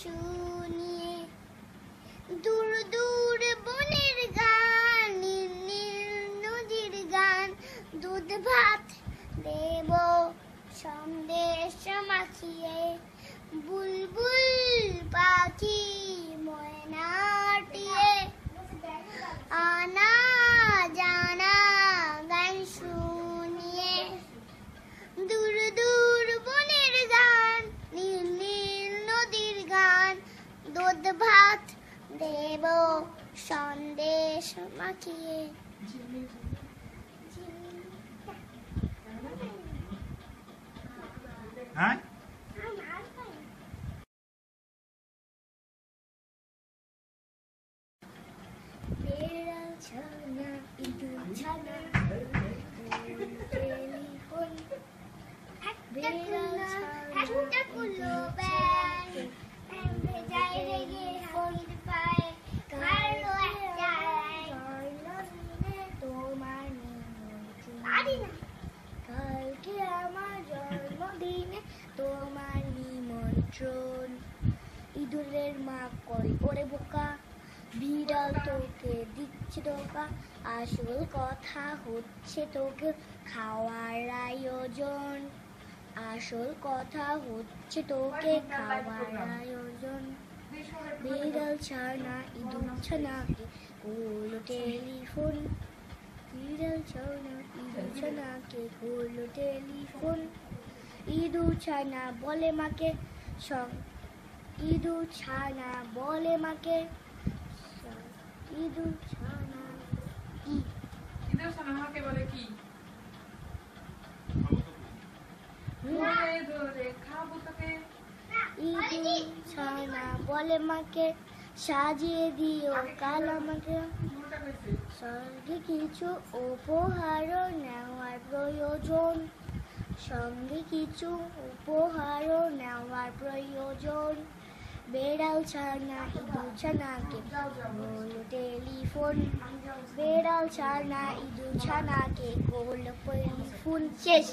শুনিয়ে দূর দূর বনের গান, নীল নীল নদীর গান, দুধ ভাত দেব সন্দেশ মাখিয়ে, বুলবুল পাখি ময়নাটিয়ে, আনা জানা গান শুনিয়ে দূর দূর বনের গান, নীল নীল নদীর গান, দুধ ভাত দেব সন্দেশ মাখিয়ে। হ্যাঁ বেড়াল ছানা ইঁদুর ছানা টেলিফোন, বেড়াল ছানা কুলো ব্যাং ভেজায় রেগে ফোন পায়, কালো একটা তোমার কালকে আমার জন্মদিনে তোমার নিমন্ত্রণ। ইঁদুরের মা কল ওরে বোকা, বিড়াল তোকে দিচ্ছে ধোকা, আসল কথা হচ্ছে তোকে খাওয়ার আয়োজন, আসল কথা হচ্ছে তোকে খাওয়ার আয়োজন। বিড়াল ছানা ইঁদুর ছানাকে করলো টেলিফোন, বিড়াল ছানা ইঁদুর ছানাকে করলো টেলিফোন। ইঁদুর ছানা বলে মাকে ইঁদুর ছানা বলে মাকে, ইঁদুর ছানা ইঁদুর ছানা মাকে বলে কি? ধরে খাবো তোকে। ইঁদুর ছানা বলে মাকে, সাজিয়ে দিও কাল আমাকে, সঙ্গে কিছু উপহারও নেওয়ার প্রয়োজন, সঙ্গে কিছু উপহারও নেওয়ার প্রয়োজন। বেড়াল ছানা ইঁদুর ছানাকে করলো টেলিফোন, বেড়াল ছানা ইঁদুর ছানাকে করলো টেলিফোন। শেষ।